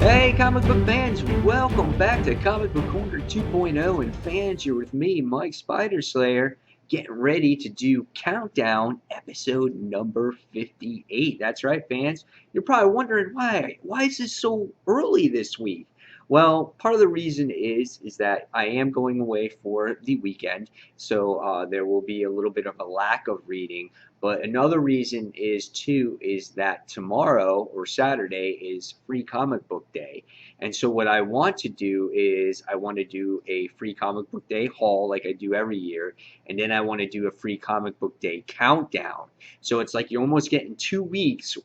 Hey, comic book fans, welcome back to Comic Book Corner 2.0. And fans, you're with me, Mike Spider Slayer, getting ready to do Countdown episode number 58. That's right, fans. You're probably wondering why. Why is this so early this week? Well, part of the reason is that I am going away for the weekend, so there will be a little bit of a lack of reading. But another reason is that tomorrow or Saturday is free comic book day. And so what I want to do is I want to do a free comic book day haul like I do every year, and then I want to do a free comic book day countdown. So it's like you're almost getting 2 weeks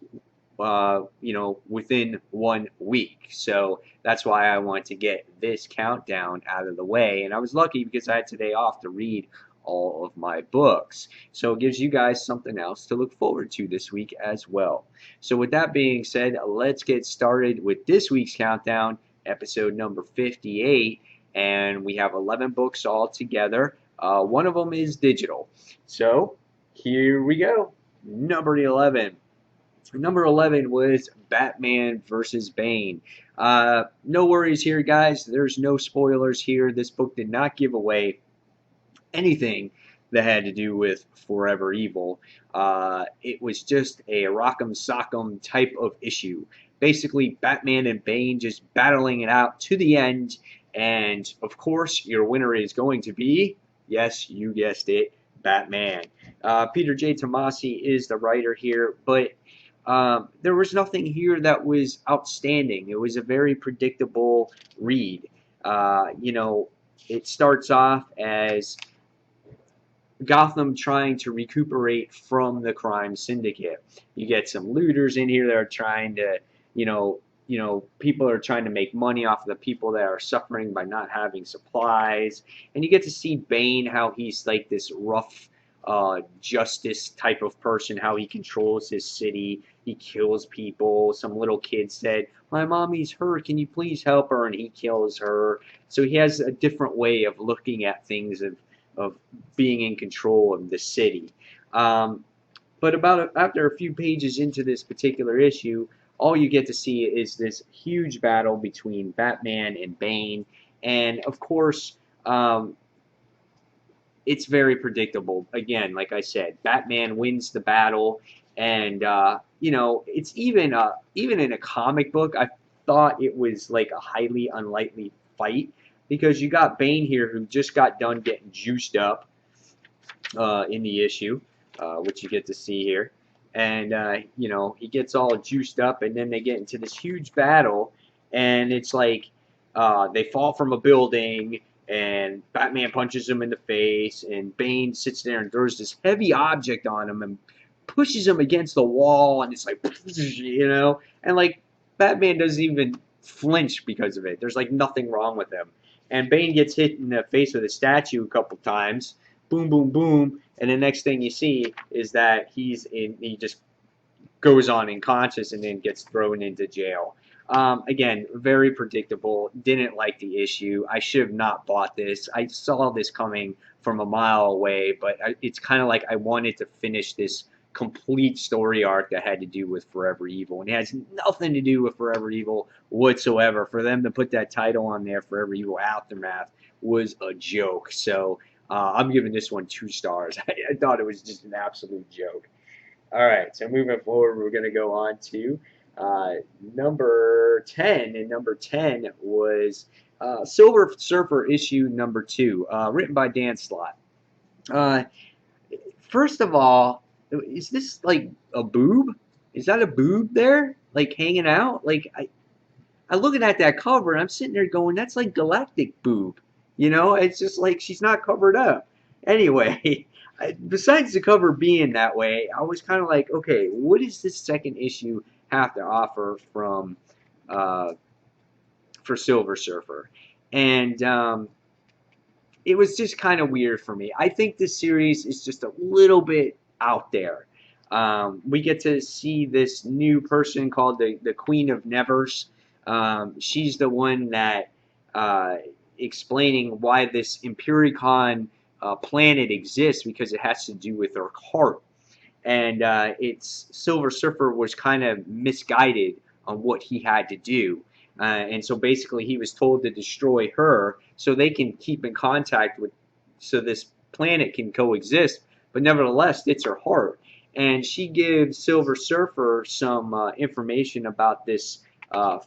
within 1 week. So that's why I want to get this countdown out of the way. And I was lucky because I had today off to read all of my books. So it gives you guys something else to look forward to this week as well. So with that being said, let's get started with this week's countdown, episode number 58. And we have 11 books all together. One of them is digital. So here we go. Number 11. Number 11 was Batman versus Bane. No worries here, guys. There's no spoilers here. This book did not give away anything that had to do with Forever Evil. It was just a rock'em sock'em type of issue. Basically, Batman and Bane just battling it out to the end. And, of course, your winner is going to be, yes, you guessed it, Batman. Peter J. Tomasi is the writer here, but there was nothing here that was outstanding. It was a very predictable read. It starts off as Gotham trying to recuperate from the crime syndicate. You get some looters in here that are trying to, people are trying to make money off of the people that are suffering by not having supplies. And you get to see Bane, how he's like this rough justice type of person, how he controls his city. He kills people. Some little kid said, "My mommy's hurt, can you please help her?" And he kills her. So he has a different way of looking at things, of being in control of the city. But after a few pages into this particular issue, all you get to see is this huge battle between Batman and Bane. And of course, it's very predictable. Again, like I said, Batman wins the battle, and it's even in a comic book, I thought it was like a highly unlikely fight because you got Bane here who just got done getting juiced up in the issue, which you get to see here, and he gets all juiced up, and then they get into this huge battle, and it's like they fall from a building. And Batman punches him in the face, and Bane sits there and throws this heavy object on him and pushes him against the wall, and it's like, and like Batman doesn't even flinch because of it. There's like nothing wrong with him. And Bane gets hit in the face with a statue a couple times, boom, boom, boom, and the next thing you see is that he just goes on unconscious and then gets thrown into jail. Again, very predictable. Didn't like the issue. I should have not bought this. I saw this coming from a mile away, but it's kind of like I wanted to finish this complete story arc that had to do with Forever Evil. And it has nothing to do with Forever Evil whatsoever. For them to put that title on there, Forever Evil Aftermath, was a joke. So I'm giving this one 2 stars. I thought it was just an absolute joke. All right, so moving forward, we're going to go on to number 10, and number 10 was Silver Surfer issue number 2, written by Dan Slott. First of all, is this like a boob? Is that a boob there, like hanging out? Like I'm looking at that cover, and I'm sitting there going, that's like Galactic boob. It's just like she's not covered up. Anyway. Besides the cover being that way, I was kind of like, okay, what does this second issue have to offer for Silver Surfer? And it was just kind of weird for me. I think this series is just a little bit out there. We get to see this new person called the Queen of Nevers. She's the one that explaining why this Impericon planet exists, because it has to do with her heart. And Silver Surfer was kind of misguided on what he had to do. And so basically he was told to destroy her so they can keep in contact with, so this planet can coexist, but nevertheless it's her heart. And she gives Silver Surfer some information about this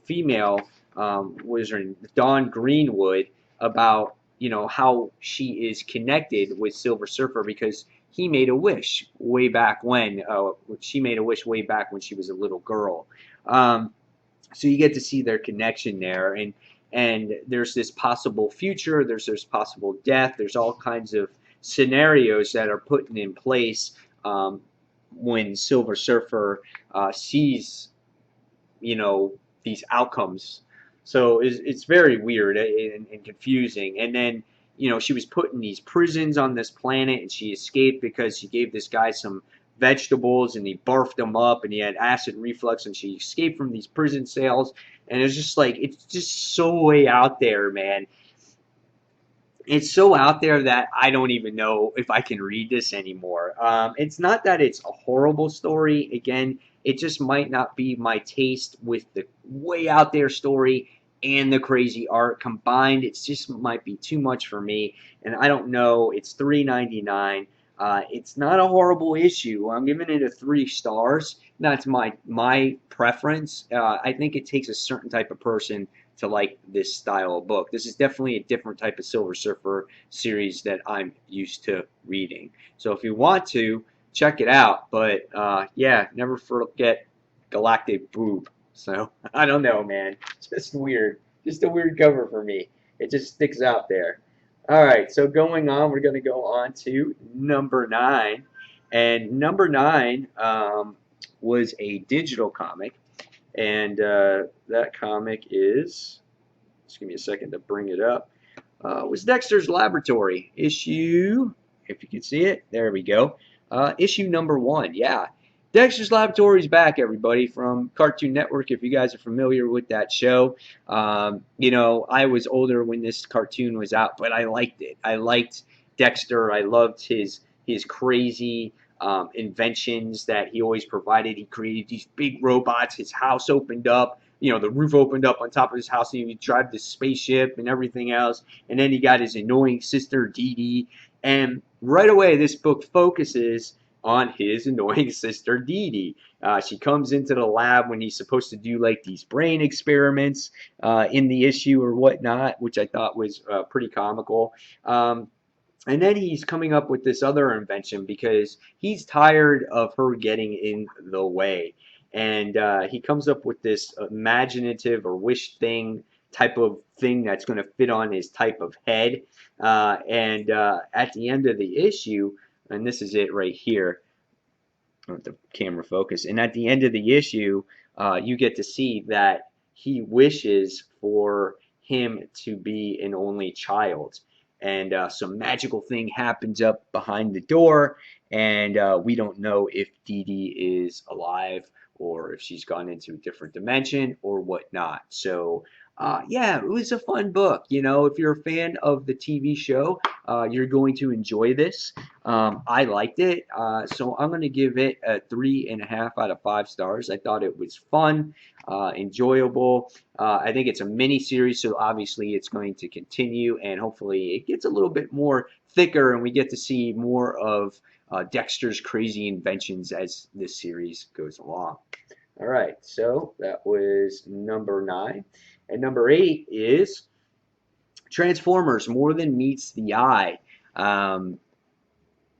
female, what is her name, Dawn Greenwood, about, you know, how she is connected with Silver Surfer because he made a wish way back when. She made a wish way back when she was a little girl. So you get to see their connection there, and there's this possible future. There's this possible death. There's all kinds of scenarios that are put in place when Silver Surfer sees, you know, these outcomes. So it's very weird and confusing. And then, you know, she was put in these prisons on this planet, and she escaped because she gave this guy some vegetables, and he barfed them up, and he had acid reflux, and she escaped from these prison cells. And it's just like, it's just so way out there, man. It's so out there that I don't even know if I can read this anymore. It's not that it's a horrible story. Again, it just might not be my taste with the way out there story and the crazy art combined. It just might be too much for me, and I don't know. It's $3.99. It's not a horrible issue. I'm giving it a 3 stars. That's my preference. I think it takes a certain type of person to like this style of book. This is definitely a different type of Silver Surfer series that I'm used to reading. So if you want to, check it out. But yeah, never forget Galactic Boob. So I don't know, man. It's just weird. Just a weird cover for me. It just sticks out there. All right, so going on, we're going to go on to number 9. And number 9 was a digital comic. And that comic is, just give me a second to bring it up, was Dexter's Laboratory, issue, if you can see it, there we go, issue number 1, yeah. Dexter's Laboratory is back, everybody, from Cartoon Network, if you guys are familiar with that show. You know, I was older when this cartoon was out, but I liked it. I liked Dexter. I loved his crazy inventions that he always provided. He created these big robots. His house opened up. You know, the roof opened up on top of his house, and he would drive this spaceship and everything else. And then he got his annoying sister, Dee Dee. And right away, this book focuses on his annoying sister, Dee Dee. She comes into the lab when he's supposed to do like these brain experiments in the issue or whatnot, which I thought was pretty comical. And then he's coming up with this other invention because he's tired of her getting in the way. And he comes up with this imaginative or wish thing type of thing that's going to fit on his type of head. And at the end of the issue, and this is it right here, let the camera focus. And at the end of the issue, you get to see that he wishes for him to be an only child. And some magical thing happens up behind the door, and we don't know if Dee Dee is alive or if she's gone into a different dimension or whatnot. So yeah, it was a fun book. You know, if you're a fan of the TV show, you're going to enjoy this. I liked it, so I'm going to give it a 3.5 out of 5 stars. I thought it was fun, enjoyable. I think it's a mini series, so obviously it's going to continue, and hopefully it gets a little bit more thicker, and we get to see more of Dexter's crazy inventions as this series goes along. All right, so that was number 9. And number 8 is Transformers More Than Meets the Eye. Dawn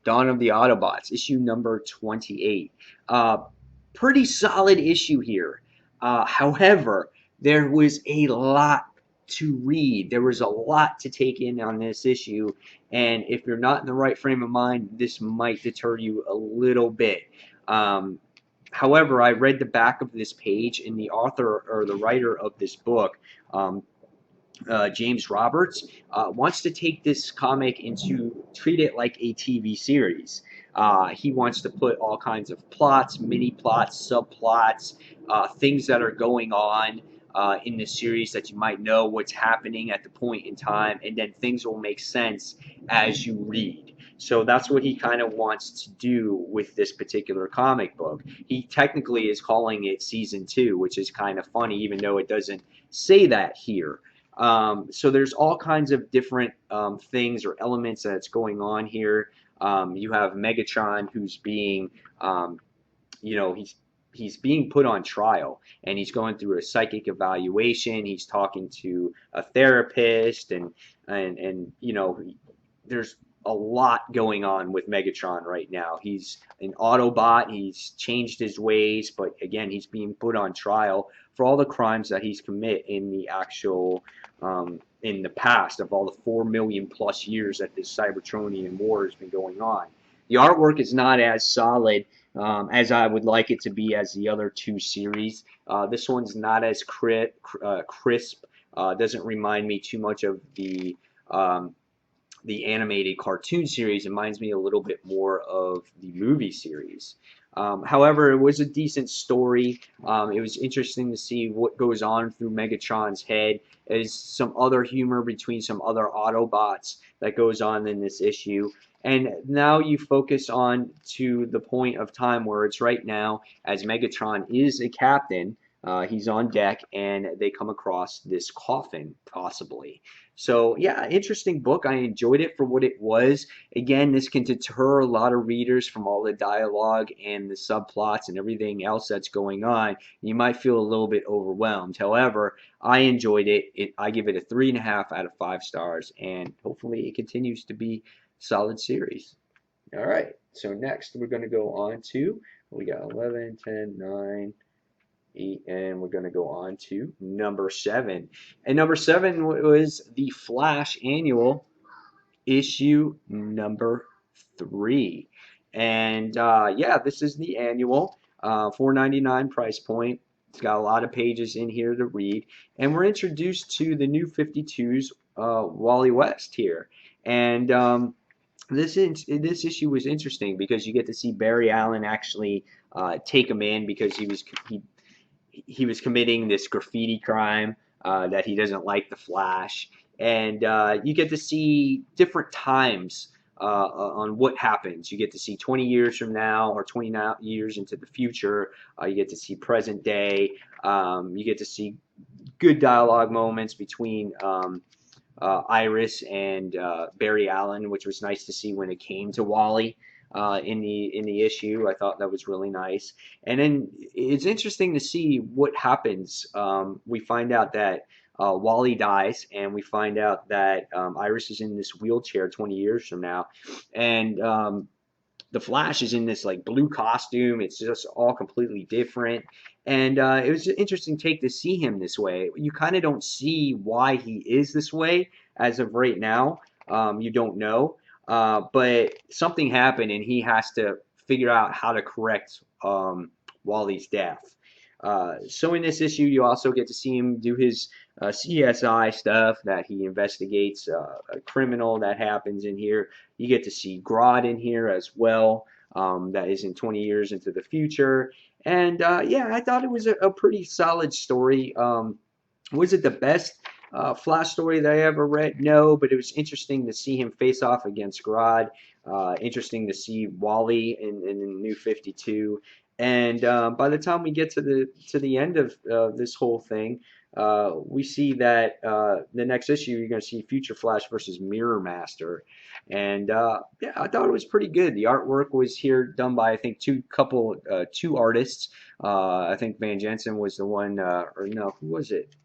of the Autobots, issue number 28. Pretty solid issue here. However, there was a lot to read. There was a lot to take in on this issue, and if you're not in the right frame of mind, this might deter you a little bit. However, I read the back of this page, and the author or the writer of this book, James Roberts, wants to take this comic and to treat it like a TV series. He wants to put all kinds of plots, mini plots, subplots, things that are going on in the series that you might know what's happening at the point in time, and then things will make sense as you read. So that's what he kind of wants to do with this particular comic book. He technically is calling it season 2, which is kind of funny, even though it doesn't say that here. So there's all kinds of different things or elements that's going on here. You have Megatron, who's being, you know, he's being put on trial, and he's going through a psychic evaluation. He's talking to a therapist, and you know, there's a lot going on with Megatron right now. He's an Autobot. He's changed his ways, but again, he's being put on trial for all the crimes that he's committed in the actual in the past of all the 4 million plus years that this Cybertronian war has been going on. The artwork is not as solid as I would like it to be as the other 2 series. This one's not as crisp. Doesn't remind me too much of the animated cartoon series. It reminds me a little bit more of the movie series. However, it was a decent story. It was interesting to see what goes on through Megatron's head. There's some other humor between some other Autobots that goes on in this issue. And now you focus on to the point of time where it's right now, as Megatron is a captain. He's on deck, and they come across this coffin, possibly. So, yeah, interesting book. I enjoyed it for what it was. Again, this can deter a lot of readers from all the dialogue and the subplots and everything else that's going on. You might feel a little bit overwhelmed. However, I enjoyed it. I give it a 3.5 out of 5 stars, and hopefully it continues to be a solid series. All right, so next we're going to go on to, we got 11, 10, 9, 8, and we're going to go on to number 7. And number 7 was the Flash Annual, issue number 3. And yeah, this is the annual, $4.99 price point. It's got a lot of pages in here to read. And we're introduced to the new 52's Wally West here. And this issue was interesting because you get to see Barry Allen actually take him in because he was committing this graffiti crime that he doesn't like the Flash, and you get to see different times on what happens. You get to see 20 years from now or 20 years into the future. You get to see present day. You get to see good dialogue moments between Iris and Barry Allen, which was nice to see when it came to Wally. In the issue, I thought that was really nice. And then it's interesting to see what happens. We find out that Wally dies, and we find out that Iris is in this wheelchair 20 years from now, and the Flash is in this like blue costume. It's just all completely different, and it was an interesting take to see him this way. You kind of don't see why he is this way as of right now. You don't know. But something happened, and he has to figure out how to correct Wally's death. So in this issue, you also get to see him do his CSI stuff, that he investigates a criminal that happens in here. You get to see Grodd in here as well, that is in 20 years into the future. And yeah, I thought it was a pretty solid story. Was it the best Flash story that I ever read? No, but it was interesting to see him face off against Grodd. Interesting to see Wally in the New 52. And by the time we get to the end of this whole thing, we see that the next issue you're going to see Future Flash versus Mirror Master. And yeah, I thought it was pretty good. The artwork was here done by, I think, two artists. I think Van Jensen was the one, or no, who was it?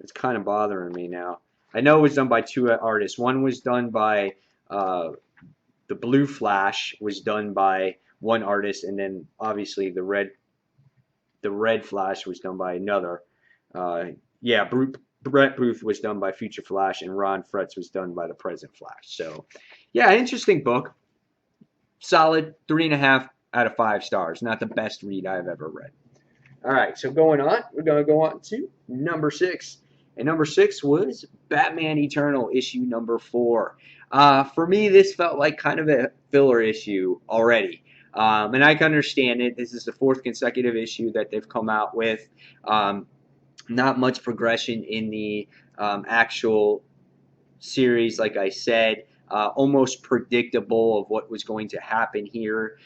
It's kind of bothering me now. I know it was done by 2 artists. One was done by the Blue Flash was done by 1 artist, and then obviously the Red Flash was done by another. Yeah, Brett Booth was done by Future Flash, and Ron Fretz was done by the Present Flash. So, yeah, interesting book. Solid 3.5 out of 5 stars. Not the best read I've ever read. All right, so going on, we're going to go on to number 6. And number 6 was Batman Eternal, issue number 4. For me, this felt like kind of a filler issue already. And I can understand it. This is the 4th consecutive issue that they've come out with. Not much progression in the actual series, like I said. almost predictable of what was going to happen here.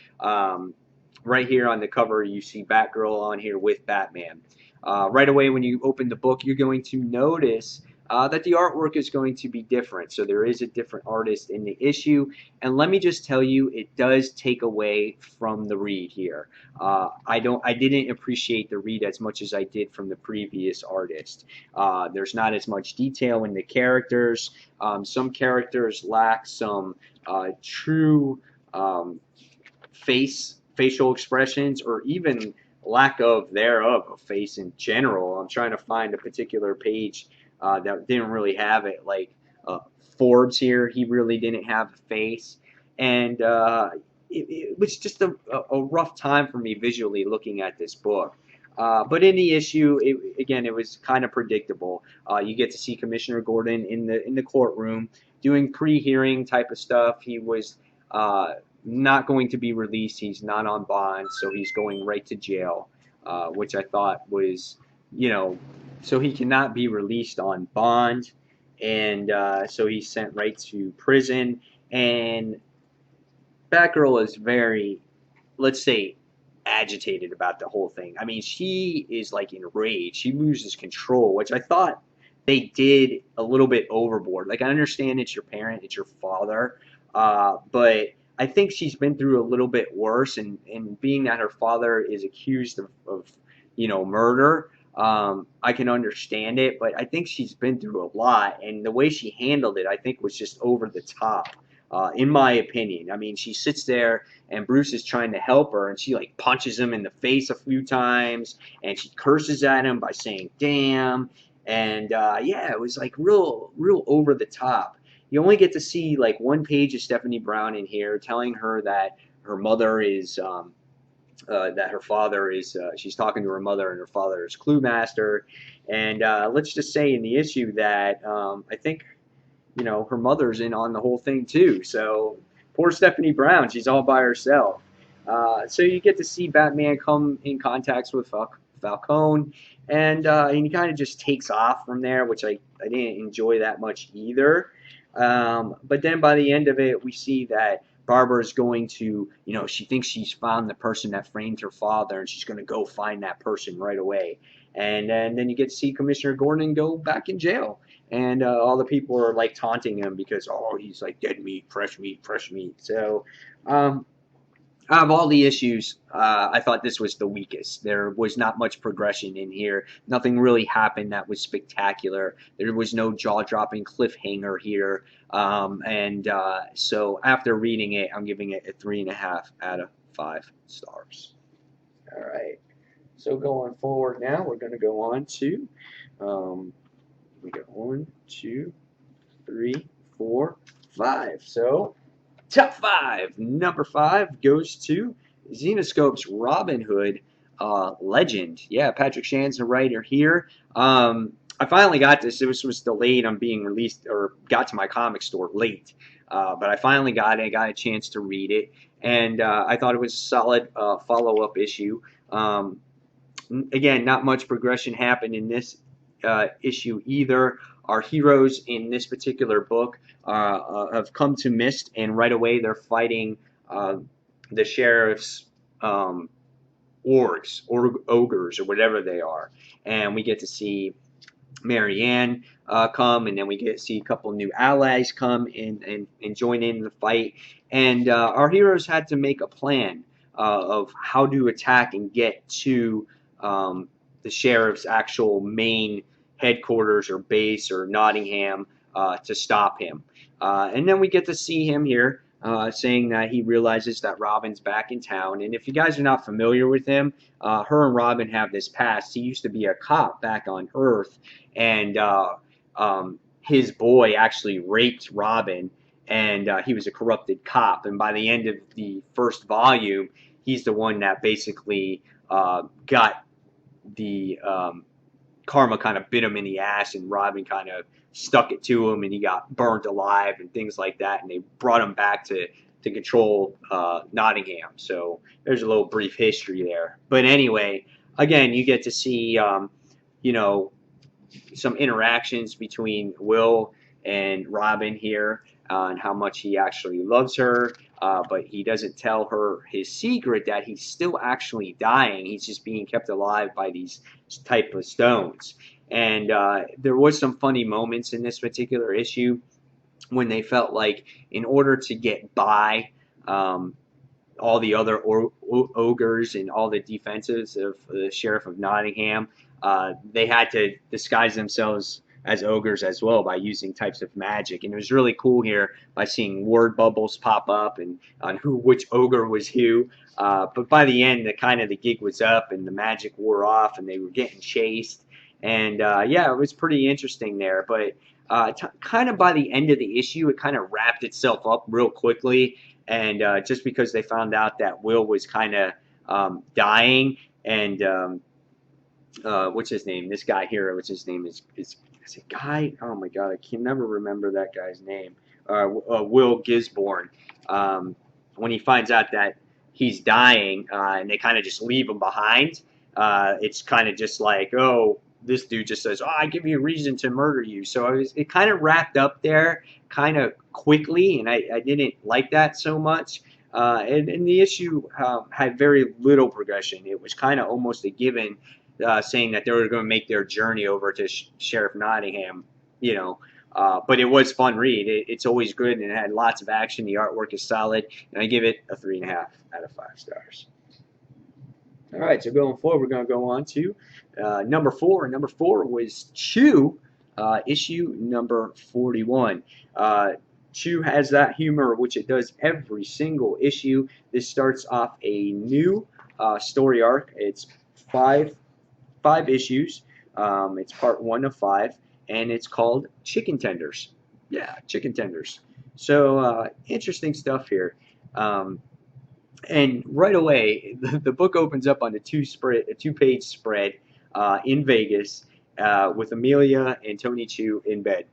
Right here on the cover, you see Batgirl on here with Batman. Right away when you open the book, you're going to notice that the artwork is going to be different. So there is a different artist in the issue. And let me just tell you, it does take away from the read here. I didn't appreciate the read as much as I did from the previous artist. There's not as much detail in the characters. Some characters lack some true facial expressions, or even lack of thereof a face in general. I'm trying to find a particular page that didn't really have it. Like Forbes here, he really didn't have a face, and it was just a rough time for me visually looking at this book. But in the issue, again, it was kind of predictable. You get to see Commissioner Gordon in the courtroom doing pre-hearing type of stuff. He was not going to be released. He's not on bond, so he's going right to jail, which I thought was, so he cannot be released on bond, and so he's sent right to prison. And Batgirl is very, let's say, agitated about the whole thing. I mean, she is like enraged. She loses control, which I thought they did a little bit overboard. Like, I understand it's your parent, it's your father, but I think she's been through a little bit worse, and being that her father is accused of murder, I can understand it, but I think she's been through a lot, and the way she handled it, I think, was just over the top, in my opinion. I mean, she sits there, and Bruce is trying to help her, and she like punches him in the face a few times, and she curses at him by saying "damn," and yeah, it was like real over the top. You only get to see like one page of Stephanie Brown in here telling her that her mother is, that her father is, she's talking to her mother, and her father is Clue Master. And let's just say in the issue that I think, her mother's in on the whole thing too. So poor Stephanie Brown, she's all by herself. So you get to see Batman come in contact with Falcone, and he kind of just takes off from there, which I didn't enjoy that much either. But then by the end of it, we see that Barbara is going to, she thinks she's found the person that framed her father, and she's going to go find that person right away. And then you get to see Commissioner Gordon go back in jail. And all the people are like taunting him because, oh, he's like dead meat, fresh meat, fresh meat. So, out of all the issues, I thought this was the weakest. There was not much progression in here. Nothing really happened that was spectacular. There was no jaw-dropping cliffhanger here. So after reading it, I'm giving it a 3.5 out of 5 stars. All right. So going forward now, we're going to go on to, we got 1, 2, 3, 4, 5. So top 5. Number 5 goes to Xenoscope's Robin Hood Legend. Yeah, Patrick Shan's the writer here. I finally got this. This was delayed on being released, or got to my comic store late. But I finally got it. I got a chance to read it. And I thought it was a solid follow-up issue. Again, not much progression happened in this issue either. Our heroes in this particular book have come to Mist, and right away they're fighting the sheriff's orgs, or ogres, or whatever they are. And we get to see Marianne come, and then we get to see a couple new allies come and join in the fight. And our heroes had to make a plan of how to attack and get to the sheriff's actual main headquarters or base, or Nottingham, to stop him. And then we get to see him here saying that he realizes that Robin's back in town. And if you guys are not familiar with him, her and Robin have this past. He used to be a cop back on Earth, and his boy actually raped Robin, and he was a corrupted cop. And by the end of the first volume, he's the one that basically got the karma kind of bit him in the ass, and Robin kind of stuck it to him, and he got burnt alive and things like that, and they brought him back to control Nottingham. So there's a little brief history there. But anyway, again, you get to see some interactions between Will and Robin here. and how much he actually loves her, but he doesn't tell her his secret that he's still actually dying. He's just being kept alive by these type of stones. And there was some funny moments in this particular issue when they felt like in order to get by all the other ogres and all the defenses of the Sheriff of Nottingham, they had to disguise themselves as ogres as well by using types of magic. And it was really cool here by seeing word bubbles pop up and on which ogre was who. But by the end, the gig was up and the magic wore off and they were getting chased. And yeah, it was pretty interesting there. But kind of by the end of the issue, it kind of wrapped itself up real quickly. And just because they found out that Will was kind of dying, and what's his name? This guy here, what's his name? Is it Guy? Oh my God, I can never remember that guy's name. Will Gisborne. When he finds out that he's dying, and they kind of just leave him behind, it's kind of just like, oh, this dude just says, oh, I give you a reason to murder you. So it kind of wrapped up there kind of quickly, and I didn't like that so much. And the issue had very little progression. It was kind of almost a given, saying that they were going to make their journey over to Sheriff Nottingham, you know. But it was fun read. It's always good, and it had lots of action. The artwork is solid, and I give it a 3.5 out of 5 stars. All right, so going forward, we're going to go on to number 4. Number 4 was Chew, issue number 41. Chew has that humor, which it does every single issue. This starts off a new story arc. It's five issues. It's part 1 of 5, and it's called Chicken Tenders. Yeah, Chicken Tenders. So interesting stuff here. And right away, the book opens up on a two-page spread in Vegas with Amelia and Tony Chu in bed,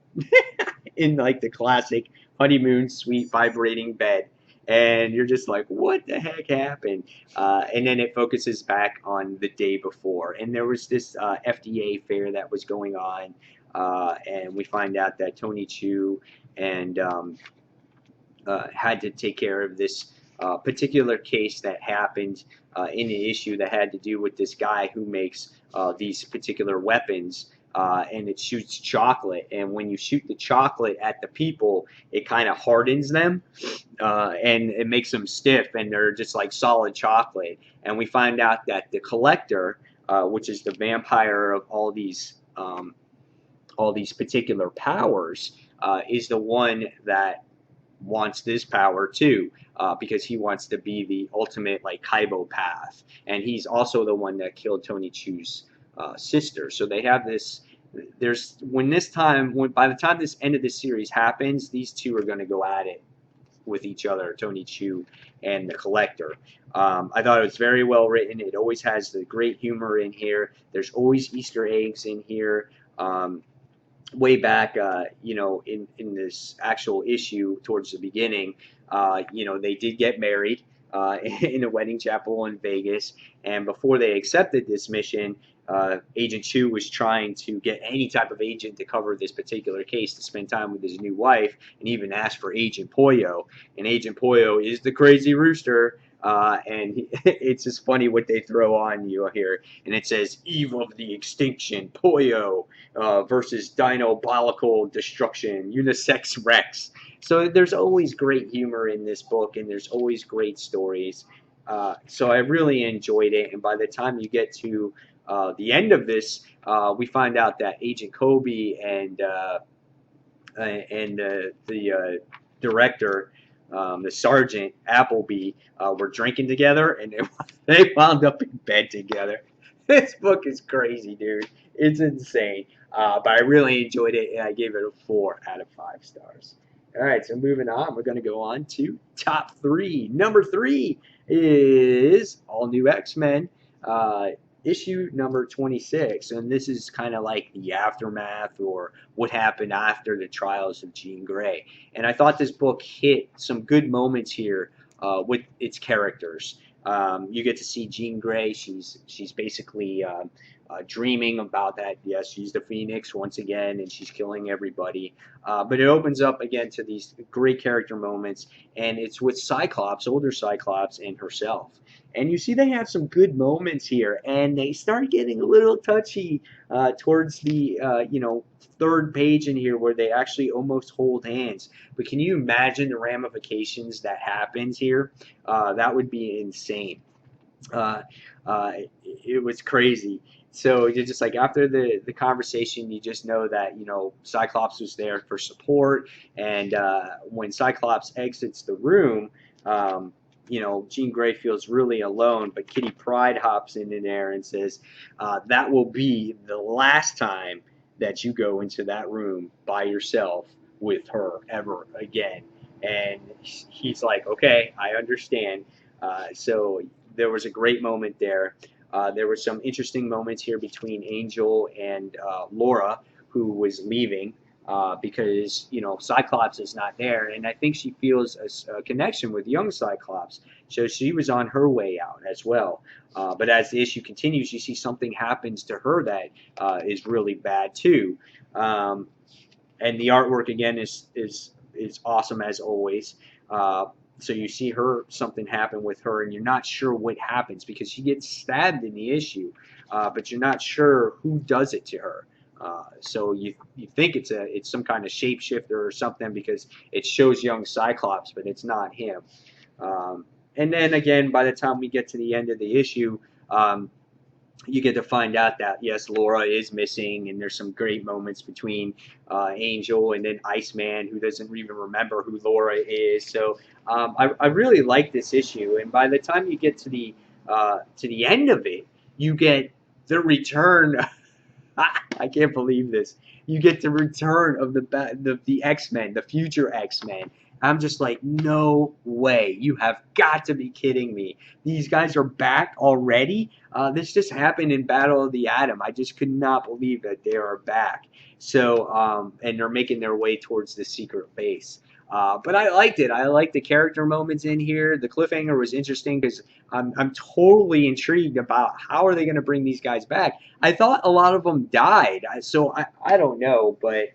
in like the classic honeymoon suite vibrating bed. And you're just like, what the heck happened? And then it focuses back on the day before. And there was this FDA fair that was going on. And we find out that Tony Chu and had to take care of this particular case that happened in an issue that had to do with this guy who makes these particular weapons, and it shoots chocolate. And when you shoot the chocolate at the people, it kind of hardens them, and it makes them stiff, and they're just like solid chocolate. And we find out that the collector, which is the vampire of all these particular powers, is the one that wants this power too, because he wants to be the ultimate like Kaibopath, and he's also the one that killed Tony Chu's sister. So they have this. By the time this end of the series happens, these two are going to go at it with each other, Tony Chu and the collector. I thought it was very well written. It always has the great humor in here. There's always Easter eggs in here. Way back, in this actual issue towards the beginning, they did get married in a wedding chapel in Vegas, and before they accepted this mission, Agent Chu was trying to get any type of agent to cover this particular case to spend time with his new wife, and even asked for Agent Pollo. And Agent Pollo is the crazy rooster. It's just funny what they throw on you here. And it says, Eve of the Extinction, Pollo versus Diabolical Destruction, Unisex Rex. So there's always great humor in this book, and there's always great stories. So I really enjoyed it. And by the time you get to the end of this, we find out that Agent Kobe and the director, the Sergeant Appleby, were drinking together, and they wound up in bed together. This book is crazy, dude. It's insane. But I really enjoyed it, and I gave it a 4 out of 5 stars. All right, so moving on, we're going to go on to top 3. Number 3 is All New X-Men, issue number 26, and this is kind of like the aftermath or what happened after the trials of Jean Grey. And I thought this book hit some good moments here with its characters. You get to see Jean Grey. She's basically dreaming about that. Yes, she's the Phoenix once again, and she's killing everybody. But it opens up again to these great character moments, and it's with Cyclops, older Cyclops, and herself. And you see they have some good moments here, and they start getting a little touchy towards the third page in here where they actually almost hold hands. But can you imagine the ramifications that happens here? That would be insane. Uh, it was crazy. So you're just like after the conversation, you just know that Cyclops was there for support, and when Cyclops exits the room, Jean Grey feels really alone. But Kitty Pryde hops in there and says, "That will be the last time that you go into that room by yourself with her ever again." And he's like, "Okay, I understand." So there was a great moment there. There were some interesting moments here between Angel and Laura, who was leaving because Cyclops is not there, and I think she feels a connection with young Cyclops, so she was on her way out as well. But as the issue continues, you see something happens to her that is really bad too, and the artwork again is awesome as always. So you see something happen with her, and you're not sure what happens because she gets stabbed in the issue, but you're not sure who does it to her. So you think it's some kind of shapeshifter or something because it shows young Cyclops, but it's not him. And then again, by the time we get to the end of the issue, you get to find out that yes, Laura is missing, and there's some great moments between Angel and then Iceman, who doesn't even remember who Laura is. So I really like this issue, and by the time you get to the end of it, you get the return. I can't believe this. You get the return of the X-Men, the future X-Men. I'm just like, no way. You have got to be kidding me. These guys are back already? This just happened in Battle of the Atom. I just could not believe that they are back. So, and they're making their way towards the secret base. But I liked it. I liked the character moments in here. The cliffhanger was interesting because I'm totally intrigued about how are they going to bring these guys back. I thought a lot of them died, so I don't know. But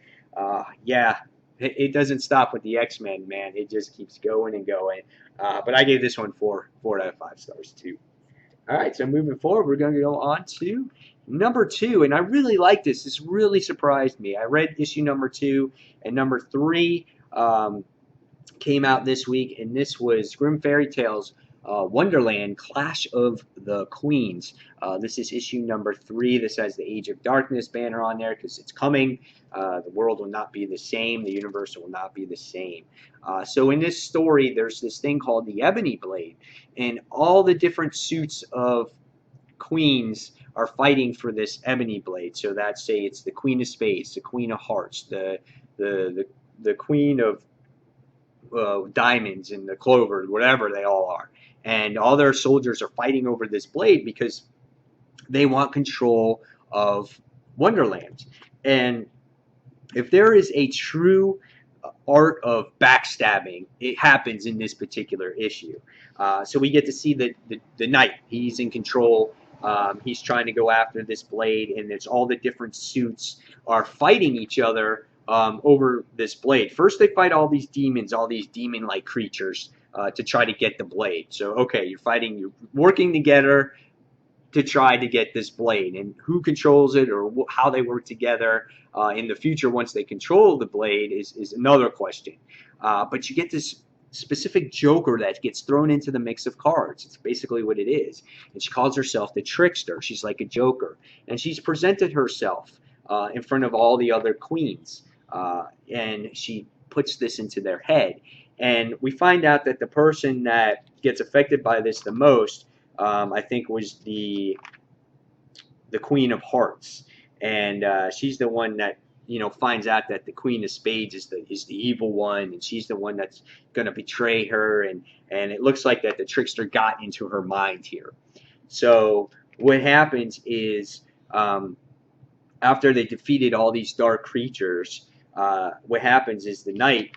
yeah, it doesn't stop with the X-Men, man. It just keeps going and going. But I gave this one 4 out of 5 stars too. All right, so moving forward, we're going to go on to number 2, and I really like this. This really surprised me. I read issue number 2, and number 3 came out this week, and this was Grim Fairy Tales Wonderland Clash of the Queens. This is issue number 3. This has the Age of Darkness banner on there because it's coming. The world will not be the same. The universe will not be the same. So in this story, there's this thing called the Ebony Blade, and all the different suits of queens are fighting for this Ebony Blade. So that's, say, it's the Queen of Spades, the Queen of Hearts, the Queen of Diamonds, and the Clover, whatever they all are. And all their soldiers are fighting over this blade because they want control of Wonderland. And if there is a true art of backstabbing, it happens in this particular issue. So we get to see the knight. He's in control. He's trying to go after this blade, and there's all the different suits are fighting each other over this blade. First, they fight all these demons, all these demon-like creatures to try to get the blade. So, okay, you're working together to try to get this blade, and who controls it or how they work together in the future once they control the blade is another question. But you get this specific Joker that gets thrown into the mix of cards. It's basically what it is. And she calls herself the Trickster. She's like a Joker. And she's presented herself in front of all the other queens. And she puts this into their head. And we find out that the person that gets affected by this the most, I think, was the Queen of Hearts. And she's the one that finds out that the Queen of Spades is the evil one, and she's the one that's going to betray her, and it looks like that the Trickster got into her mind here. So what happens is after they defeated all these dark creatures, what happens is the knight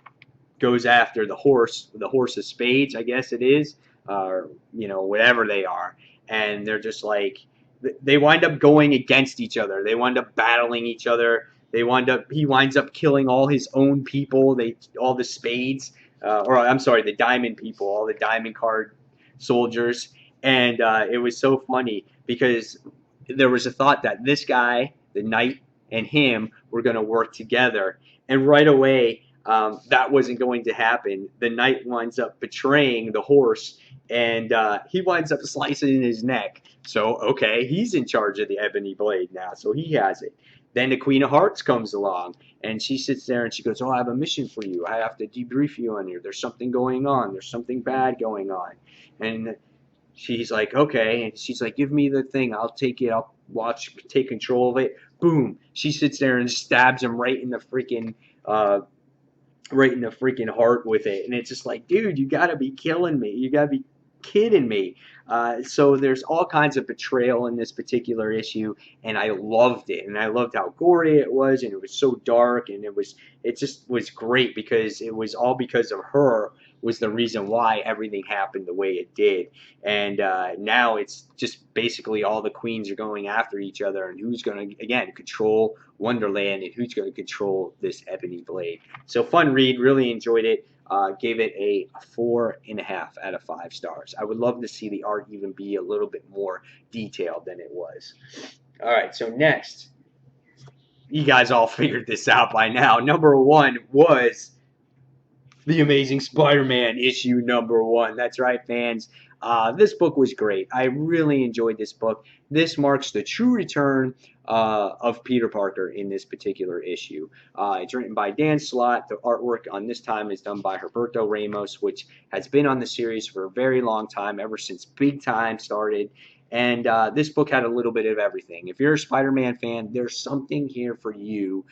goes after the horse of spades, I guess it is, or whatever they are, and they're just like, they wind up going against each other. They wind up battling each other. He winds up killing all his own people. All the spades, or I'm sorry, the diamond people, all the diamond card soldiers, and it was so funny because there was a thought that this guy, the knight, and him were going to work together, and right away that wasn't going to happen. The knight winds up betraying the horse, and he winds up slicing his neck. So, okay, he's in charge of the ebony blade now, so he has it. Then the Queen of Hearts comes along, and she sits there and she goes, "Oh, I have a mission for you. I have to debrief you on here. There's something going on. There's something bad going on." And she's like, "Okay." And she's like, "Give me the thing. I'll take it. I'll take control of it." Boom. She sits there and stabs him right in the freaking heart with it. And it's just like, dude, you gotta be killing me. You gotta be kidding me. So there's all kinds of betrayal in this particular issue, and I loved it. And I loved how gory it was, and it was so dark, and it just was great because it was all because of her was the reason why everything happened the way it did. And now it's just basically all the queens are going after each other, and who's going to, again, control Wonderland, and who's going to control this ebony blade. So fun read, really enjoyed it. Gave it a 4.5 out of 5 stars. I would love to see the art even be a little bit more detailed than it was. All right, so next, you guys all figured this out by now. Number 1 was The Amazing Spider-Man issue number 1. That's right, fans. This book was great. I really enjoyed this book. This marks the true return of Peter Parker in this particular issue. It's written by Dan Slott. The artwork on this time is done by Roberto Ramos, which has been on the series for a very long time, ever since Big Time started. And this book had a little bit of everything. If you're a Spider-Man fan, there's something here for you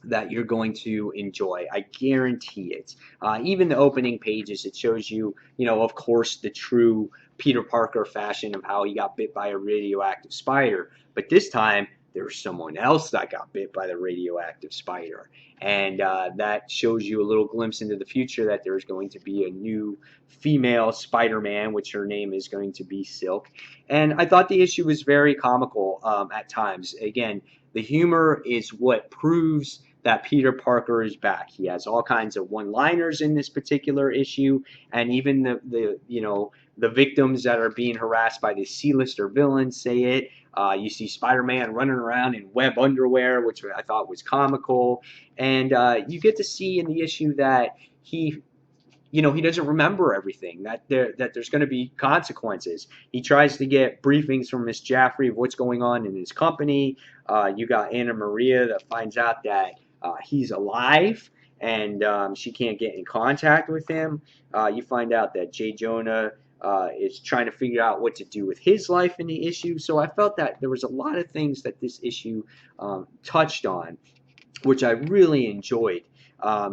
that you're going to enjoy. I guarantee it. Even the opening pages, it shows you, of course, the true Peter Parker fashion of how he got bit by a radioactive spider. But this time, there was someone else that got bit by the radioactive spider. And that shows you a little glimpse into the future that there's going to be a new female Spider-Man, which her name is going to be Silk. And I thought the issue was very comical at times. Again, the humor is what proves that Peter Parker is back. He has all kinds of one-liners in this particular issue, and even the victims that are being harassed by the C-lister villains say it. You see Spider-Man running around in web underwear, which I thought was comical, and you get to see in the issue that he doesn't remember everything, that there's going to be consequences. He tries to get briefings from Miss Jaffrey of what's going on in his company. You got Anna Maria that finds out that he's alive, and she can't get in contact with him. You find out that J. Jonah is trying to figure out what to do with his life in the issue. So I felt that there was a lot of things that this issue touched on, which I really enjoyed.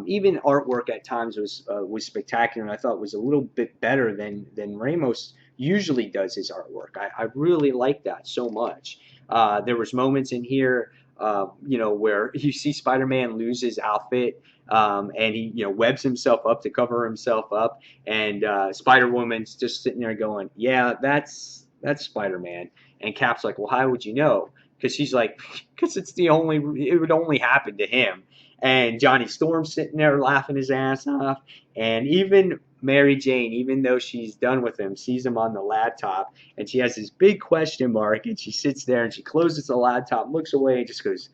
Even artwork at times was spectacular, and I thought was a little bit better than Ramos usually does his artwork. I really like that so much. There was moments in here, where you see Spider-Man lose his outfit, and he, webs himself up to cover himself up, and Spider-Woman's just sitting there going, "Yeah, that's Spider-Man." And Cap's like, "Well, how would you know?" Because she's like, "Because it would only happen to him." And Johnny Storm's sitting there laughing his ass off. And even Mary Jane, even though she's done with him, sees him on the laptop. And she has this big question mark. And she sits there and she closes the laptop, looks away, and just goes,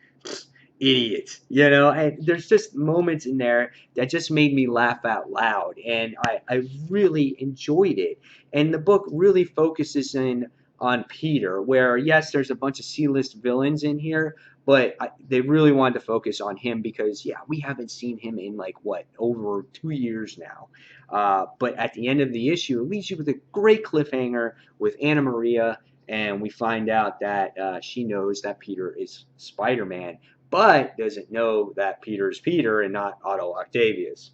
"Idiot." And there's just moments in there that just made me laugh out loud. And I really enjoyed it. And the book really focuses in on Peter, where, yes, there's a bunch of C-list villains in here, but they really wanted to focus on him because, yeah, we haven't seen him in, over 2 years now. But at the end of the issue, it leaves you with a great cliffhanger with Anna Maria, and we find out that she knows that Peter is Spider-Man, but doesn't know that Peter is Peter and not Otto Octavius.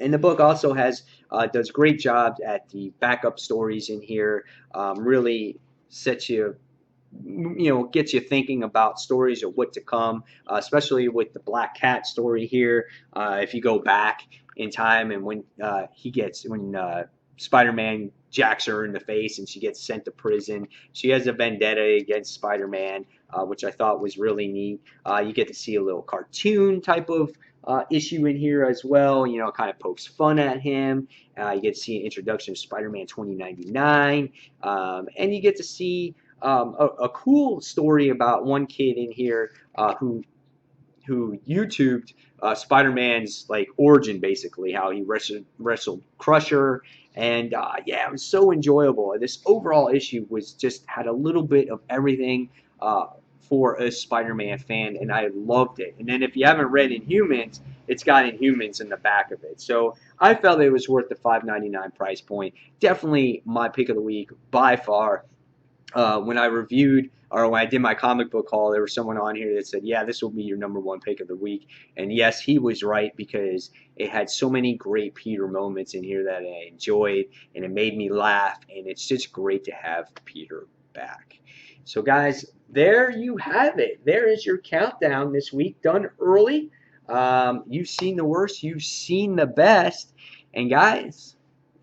And the book also does great jobs at the backup stories in here. Really sets you, gets you thinking about stories of what to come, especially with the Black Cat story here. If you go back in time and when Spider-Man jacks her in the face and she gets sent to prison. She has a vendetta against Spider-Man, which I thought was really neat. You get to see a little cartoon type of issue in here as well. You know, it kind of pokes fun at him. You get to see an introduction of Spider-Man 2099, and you get to see a cool story about one kid in here who YouTubed Spider-Man's like origin, basically how he wrestled Crusher, and yeah, it was so enjoyable. This overall issue was just had a little bit of everything for a Spider-Man fan, and I loved it. And then if you haven't read Inhumans, it's got Inhumans in the back of it. So I felt it was worth the $5.99 price point. Definitely my pick of the week by far. When I reviewed or when I did my comic book haul, there was someone on here that said, yeah, this will be your #1 pick of the week. And yes, he was right, because it had so many great Peter moments in here that I enjoyed, and it made me laugh, and it's just great to have Peter back. So guys, there you have it. There is your countdown this week, done early. You've seen the worst, you've seen the best. And guys,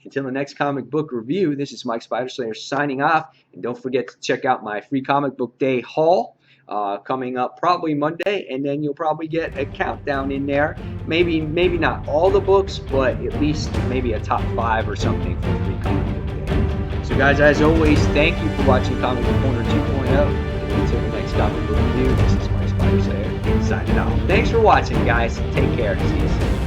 until the next comic book review, this is Mike Spiderslayer signing off. And don't forget to check out my free comic book day haul coming up probably Monday, and then you'll probably get a countdown in there. Maybe not all the books, but at least maybe a top 5 or something for free comic book day. So guys, as always, thank you for watching Comic Book Corner 2.0. Until the next comic book review, this is Mike Spiderslayer signing off. Thanks for watching, guys. Take care. See you soon.